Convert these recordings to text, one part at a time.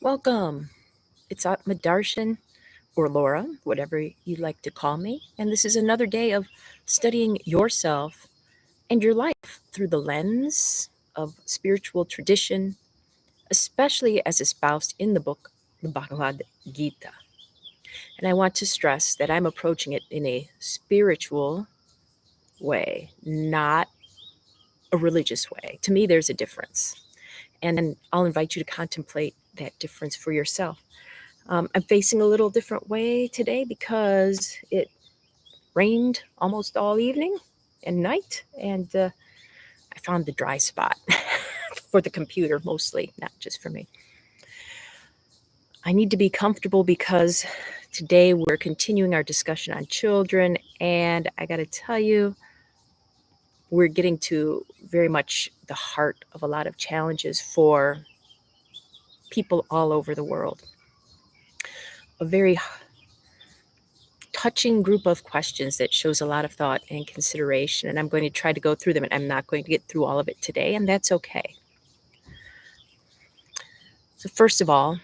Welcome. It's Atmadarshan or Laura, whatever you'd like to call me. And this is another day of studying yourself and your life through the lens of spiritual tradition, especially as espoused in the book, the Bhagavad Gita. And I want to stress that I'm approaching it in a spiritual way, not a religious way. To me, there's a difference. And I'll invite you to contemplate that difference for yourself. I'm facing a little different way today because it rained almost all evening and night, and I found the dry spot for the computer mostly, not just for me. I need to be comfortable because today we're continuing our discussion on children, and I got to tell you, we're getting to very much the heart of a lot of challenges for people all over the world. A very touching group of questions that shows a lot of thought and consideration, and I'm going to try to go through them, and I'm not going to get through all of it today, and that's okay. So first of all,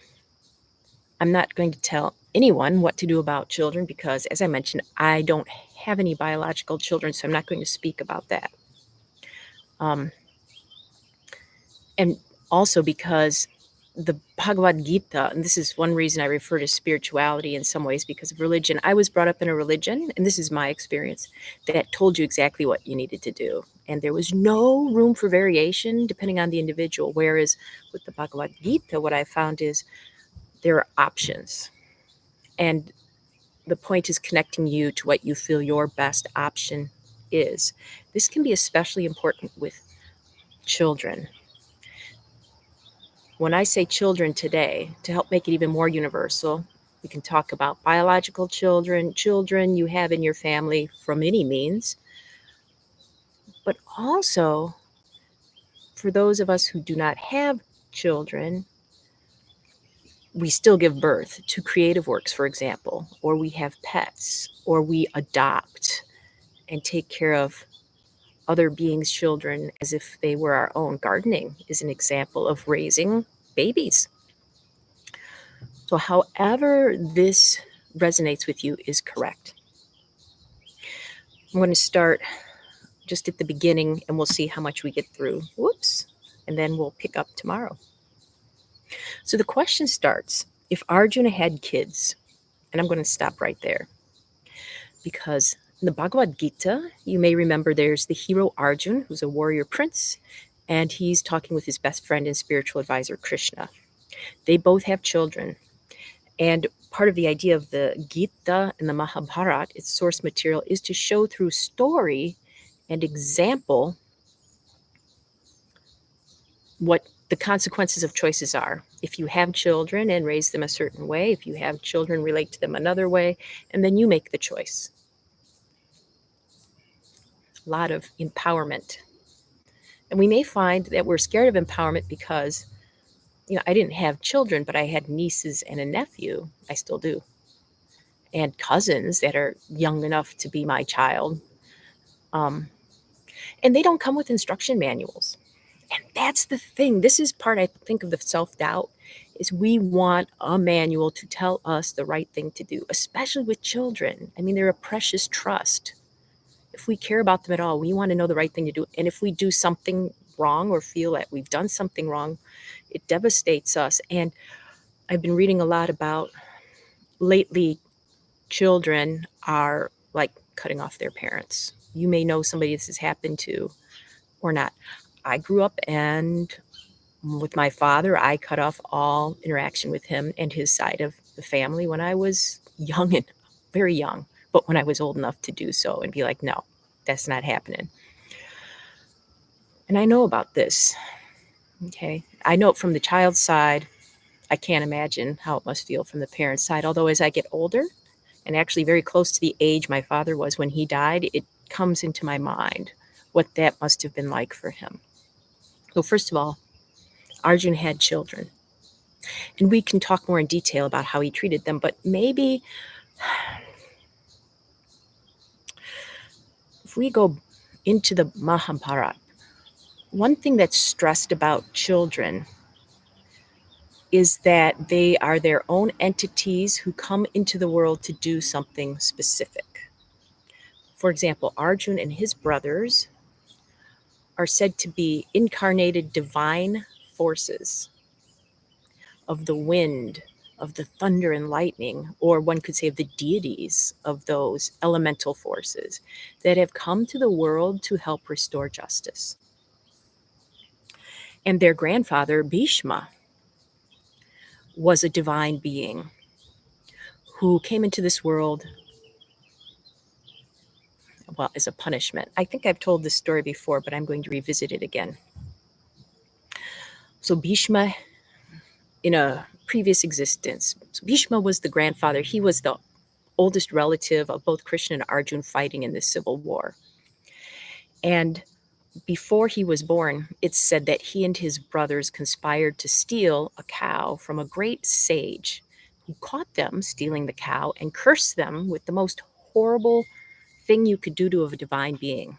I'm not going to tell anyone what to do about children because, as I mentioned, I don't have any biological children, so I'm not going to speak about that. And also because the Bhagavad Gita, and this is one reason I refer to spirituality in some ways because of religion. I was brought up in a religion, and this is my experience, that told you exactly what you needed to do. And there was no room for variation depending on the individual. Whereas with the Bhagavad Gita, what I found is there are options. And the point is connecting you to what you feel your best option is. This can be especially important with children. When I say children today, to help make it even more universal, we can talk about biological children, children you have in your family from any means, but also for those of us who do not have children, we still give birth to creative works, for example, or we have pets, or we adopt and take care of other beings' children as if they were our own. Gardening is an example of raising babies. So however this resonates with you is correct. I'm going to start just at the beginning and we'll see how much we get through. Whoops. And then we'll pick up tomorrow. So the question starts, if Arjuna had kids, and I'm going to stop right there because in the Bhagavad Gita, you may remember there's the hero Arjun, who's a warrior prince, and he's talking with his best friend and spiritual advisor, Krishna. They both have children. And part of the idea of the Gita and the Mahabharata, its source material, is to show through story and example what the consequences of choices are. If you have children and raise them a certain way, if you have children, relate to them another way, and then you make the choice. A lot of empowerment. And we may find that we're scared of empowerment because, I didn't have children, but I had nieces and a nephew. I still do. And cousins that are young enough to be my child. And they don't come with instruction manuals. And that's the thing. This is part, I think, of the self-doubt, is we want a manual to tell us the right thing to do, especially with children. I mean, they're a precious trust. If we care about them at all, we want to know the right thing to do. And if we do something wrong or feel that we've done something wrong, it devastates us. And I've been reading a lot about lately, children are like cutting off their parents. You may know somebody this has happened to or not. I grew up and with my father, I cut off all interaction with him and his side of the family when I was young and very young, but when I was old enough to do so and be like, no, that's not happening. And I know about this. Okay. I know it from the child's side. I can't imagine how it must feel from the parent's side. Although as I get older and actually very close to the age my father was when he died, it comes into my mind what that must have been like for him. So first of all, Arjun had children. And we can talk more in detail about how he treated them, but maybe if we go into the Mahabharata, one thing that's stressed about children is that they are their own entities who come into the world to do something specific. For example, Arjun and his brothers are said to be incarnated divine forces of the wind, of the thunder and lightning, or one could say of the deities of those elemental forces that have come to the world to help restore justice. And their grandfather, Bhishma, was a divine being who came into this world, well, as a punishment. I think I've told this story before, but I'm going to revisit it again. So Bhishma, in a previous existence, so Bhishma was the grandfather. He was the oldest relative of both Krishna and Arjun fighting in this civil war. And before he was born, it's said that he and his brothers conspired to steal a cow from a great sage who caught them stealing the cow and cursed them with the most horrible thing you could do to a divine being.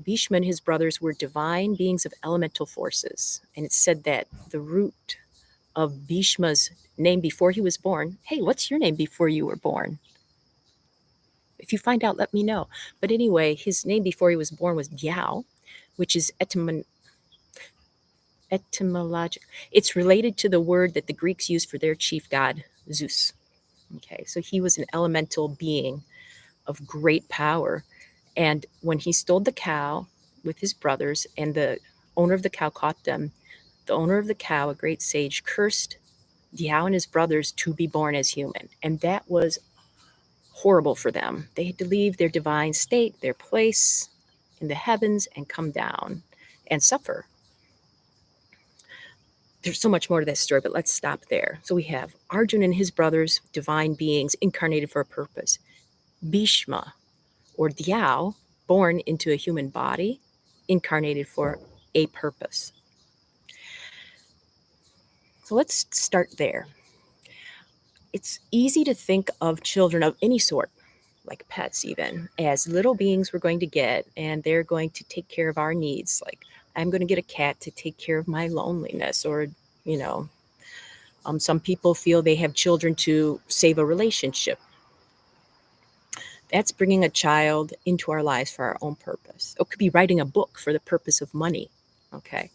Bhishma and his brothers were divine beings of elemental forces, and it's said that the root of Bhishma's name before he was born, hey, what's your name before you were born? If you find out, let me know. But anyway, his name before he was born was Yao, which is etymologic. It's related to the word that the Greeks used for their chief god, Zeus. Okay, so he was an elemental being of great power. And when he stole the cow with his brothers and the owner of the cow caught them, the owner of the cow, a great sage, cursed Yao and his brothers to be born as human. And that was horrible for them. They had to leave their divine state, their place in the heavens, and come down and suffer. There's so much more to that story, but let's stop there. So we have Arjun and his brothers, divine beings incarnated for a purpose. Bhishma, or Diao, born into a human body, incarnated for a purpose. So let's start there. It's easy to think of children of any sort, like pets even, as little beings we're going to get, and they're going to take care of our needs. Like, I'm going to get a cat to take care of my loneliness, or, you know, some people feel they have children to save a relationship. That's bringing a child into our lives for our own purpose. It could be writing a book for the purpose of money, okay?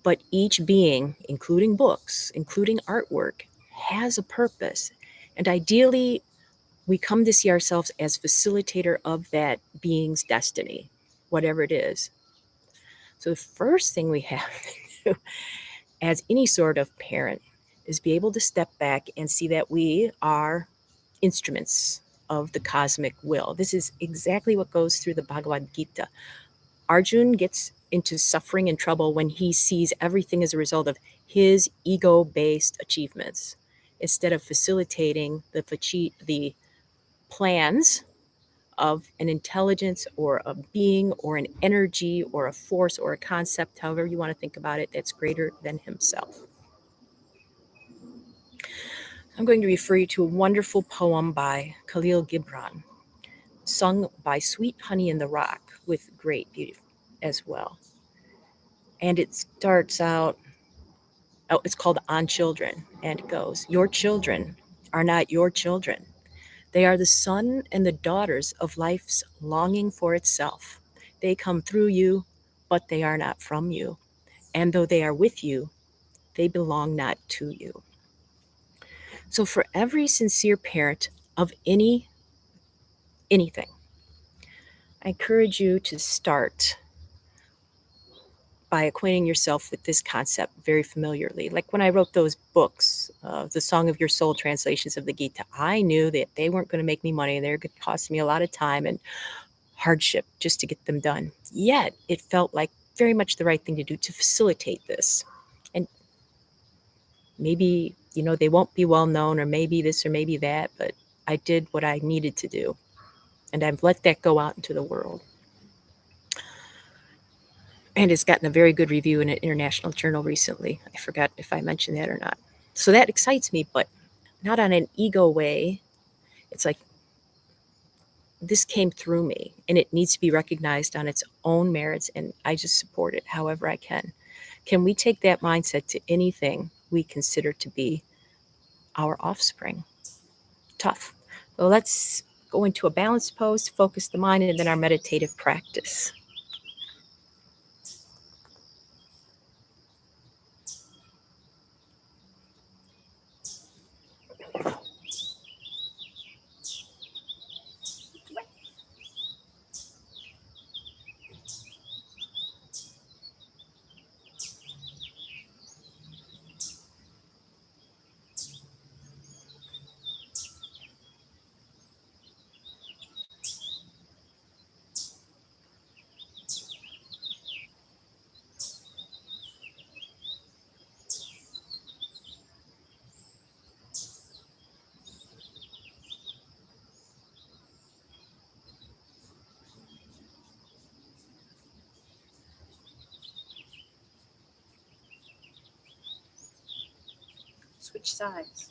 But each being, including books, including artwork, has a purpose. And ideally, we come to see ourselves as facilitator of that being's destiny, whatever it is. So the first thing we have to do as any sort of parent is be able to step back and see that we are instruments of the cosmic will. This is exactly what goes through the Bhagavad Gita. Arjun gets into suffering and trouble when he sees everything as a result of his ego-based achievements, instead of facilitating the plans of an intelligence or a being or an energy or a force or a concept, however you want to think about it, that's greater than himself. I'm going to refer you to a wonderful poem by Khalil Gibran, sung by Sweet Honey in the Rock with great beauty as well. And it starts out, oh, it's called On Children, and it goes, "Your children are not your children. They are the son and the daughters of life's longing for itself. They come through you, but they are not from you. And though they are with you, they belong not to you." So for every sincere parent of anything, I encourage you to start by acquainting yourself with this concept very familiarly. Like when I wrote those books, the Song of Your Soul translations of the Gita, I knew that they weren't going to make me money. They were going to cost me a lot of time and hardship just to get them done. Yet it felt like very much the right thing to do to facilitate this. And maybe, they won't be well known, or maybe this or maybe that, but I did what I needed to do. And I've let that go out into the world. And it's gotten a very good review in an international journal recently. I forgot if I mentioned that or not. So that excites me, but not on an ego way. It's like, this came through me and it needs to be recognized on its own merits, and I just support it however I can. Can we take that mindset to anything we consider to be our offspring? Tough. Well, let's go into a balanced pose to focus the mind, and then our meditative practice. Switch sides.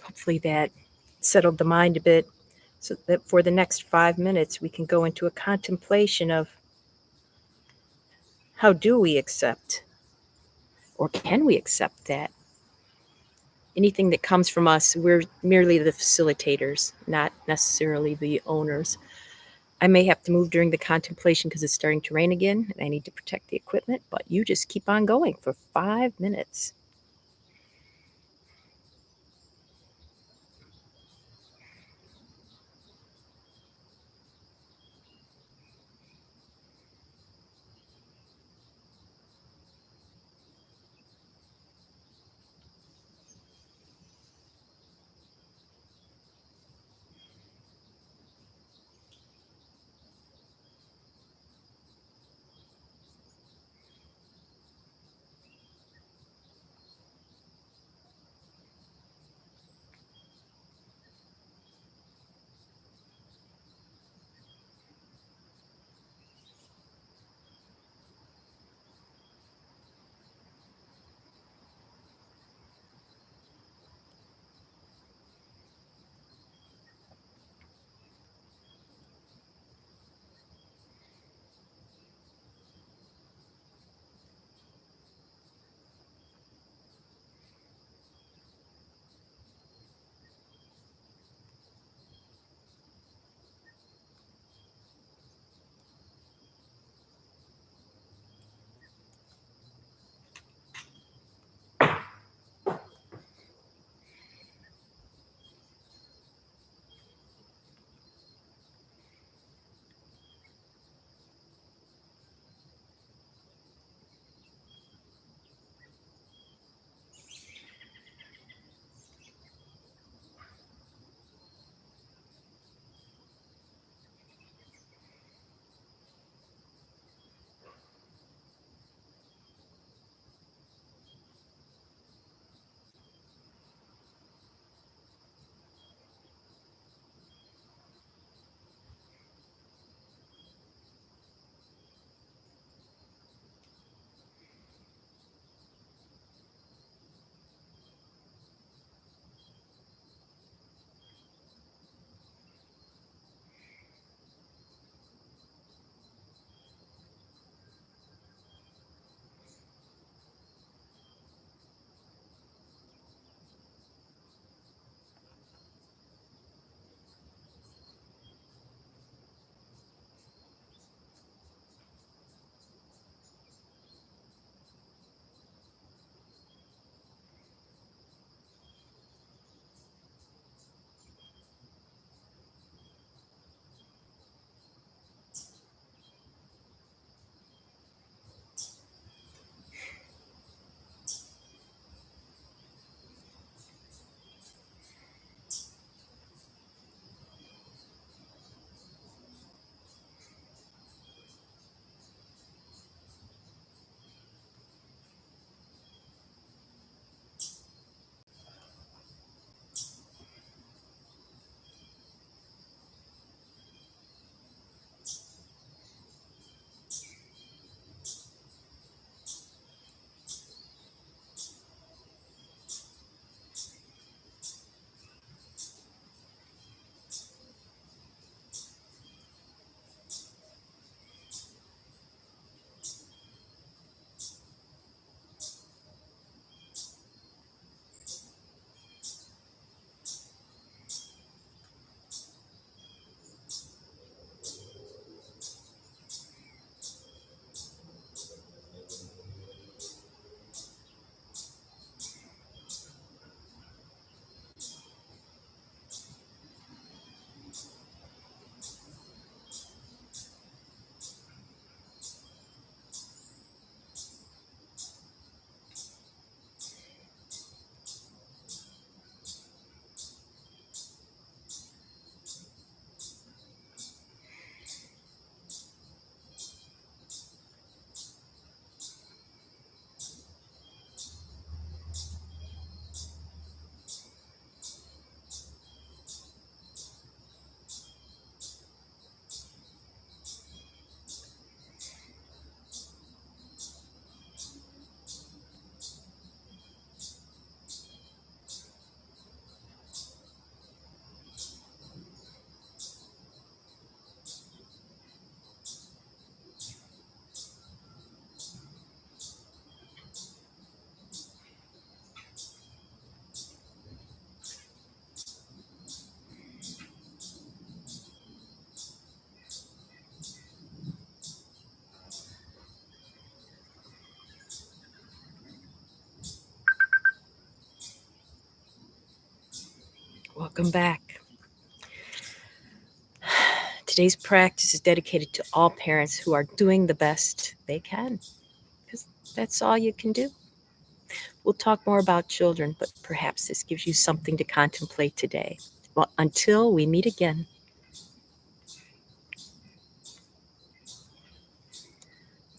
Hopefully that settled the mind a bit, so that for the next 5 minutes we can go into a contemplation of how do we accept, or can we accept, that anything that comes from us, we're merely the facilitators, not necessarily the owners. I may have to move during the contemplation because it's starting to rain again and I need to protect the equipment, but you just keep on going for 5 minutes. Welcome back. Today's practice is dedicated to all parents who are doing the best they can, because that's all you can do. We'll talk more about children, but perhaps this gives you something to contemplate today. Well, until we meet again.